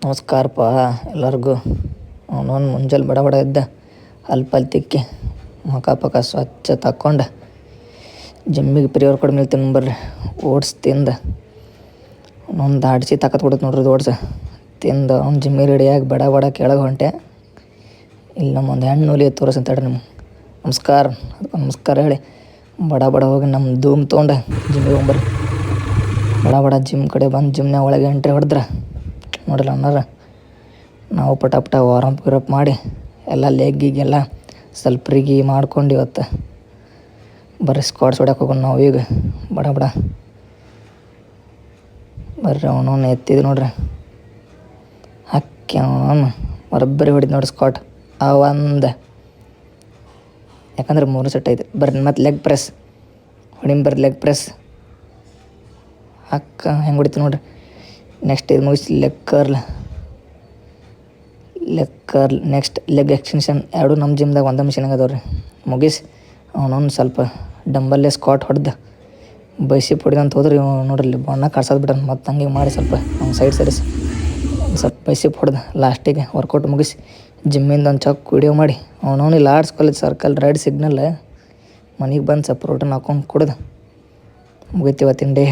ನಮಸ್ಕಾರಪ್ಪ ಎಲ್ಲರಿಗೂ. ಅವನವನು ಮುಂಜಾನೆ ಬಡ ಬಡ ಇದ್ದ ಅಲ್ಲಿ ತಿಕ್ಕಿ ಮುಖ ಪಕ್ಕ ಸ್ವಚ್ಛ ತಕ್ಕೊಂಡು ಜಿಮ್ಮಿಗೆ ಪ್ರಿಯರ್ ಮೇಲೆ ತಿನ್ಬರ್ರಿ. ಓಟ್ಸ್ ತಿಂದು ಅವನೊಂದು ದಾಡ್ಸಿ ತಾಕತ್ ಕೊಡುತ್ತೆ ನೋಡ್ರಿ. ಓಟ್ಸ್ ತಿಂದು ಅವ್ನು ಜಿಮ್ಮಿಗೆ ರೆಡಿಯಾಗಿ ಬಡ ಬಡ ಕೆಳಗೆ ಹೊಂಟೆ. ಇಲ್ಲಿ ನಮ್ಮೊಂದು ಹೆಣ್ಣು ನೂಲಿ ತೋರಿಸಂತೇಳಿ ನಿಮ್ಗೆ ನಮಸ್ಕಾರ. ಅದಕ್ಕೆ ನಮಸ್ಕಾರ ಹೇಳಿ ಬಡ ಬಡ ಹೋಗಿ ನಮ್ಮ ಧೂಮ್ ತೊಗೊಂಡು ಜಿಮ್ಮಿಗೆ ಹೋಗ್ಬರ್ರಿ. ಬಡ ಬಡ ಜಿಮ್ ಕಡೆ ಬಂದು ಜಿಮ್ನಾಗ ಒಳಗೆ ಎಂಟ್ರಿ ಹೊಡೆದ್ರೆ ನೋಡಿಲ್ಲ ಅನ್ನಾರ ನಾವು ಪಟ ವಾರಮ್ ಗಿರಪ್ ಮಾಡಿ ಎಲ್ಲ ಲೆಗ್ಗಿಗೆಲ್ಲ ಸ್ವಲ್ಪ ರೀಗಿ ಮಾಡ್ಕೊಂಡು ಇವತ್ತು ಬರ್ರಿ ಸ್ಕ್ವಾಡ್ಸ್ ಹೊಡ್ಯಕ್ಕೆ ಹೋಗೋಣ ನಾವು ಈಗ ಬಡ ಬಡ ಬರ್ರಿ. ಅವನವನು ಎತ್ತಿದ್ದು ನೋಡ್ರಿ, ಹಾಕಿ ಅವನವನು ಬರೋಬ್ಬರಿ ಹೊಡಿದು ನೋಡ್ರಿ ಸ್ಕ್ವಾಟ್ ಆ ಒಂದು. ಯಾಕಂದ್ರೆ 3 ಸೆಟ್ ಐತೆ. ಬರ್ರಿ ಮತ್ತು ಲೆಗ್ ಪ್ರೆಸ್ ಬರ್ರಿ. ಲೆಗ್ ಪ್ರೆಸ್ ಹಾಕ ಹೆಂಗೆ ಹೊಡಿತೀವಿ ನೋಡ್ರಿ. ನೆಕ್ಸ್ಟ್ ಇದು ಮುಗಿಸಿ leg curl next leg extension. ಎರಡು ನಮ್ಮ ಜಿಮ್ದಾಗ ಒಂದೇ ಮಿಷಿನಾಗ ಅದಾವ್ರಿ. ಮುಗಿಸಿ ಅವನೊಂದು ಸ್ವಲ್ಪ ಡಂಬಲ್ಲೇ ಸ್ಕ್ವಾಟ್ ಹೊಡೆದು ಬೈಸಿ ಹೊಡಿದಂತ ಹೋದ್ರೆ ಇವ್ ನೋಡ್ರಿ ಬಣ್ಣ ಕಾಡ್ಸೋದು ಬಿಟ್ಟಾನ. ಮತ್ತು ಹಂಗೆ ಮಾಡಿ ಸ್ವಲ್ಪ ಅವ್ನು ಸೈಡ್ ಸರಿಸಿ ಸ್ವಲ್ಪ ಬೈಸಿಪ್ ಹೊಡೆದು ಲಾಸ್ಟಿಗೆ ವರ್ಕೌಟ್ ಮುಗಿಸಿ ಜಿಮ್ಮಿಂದ ಒಂದು ಚಕ್ ವಿಡಿಯೋ ಮಾಡಿ ಅವನವನು ಇಲ್ಲಿ arts college circle ride signal ಮನೆಗೆ ಬಂದು ಸ್ವಲ್ಪ ಪ್ರೋಟೀನ್ ಹಾಕೊಂಡು ಕುಡ್ದು ಮುಗಿತೀವತ್ತಿನ ಡೇ.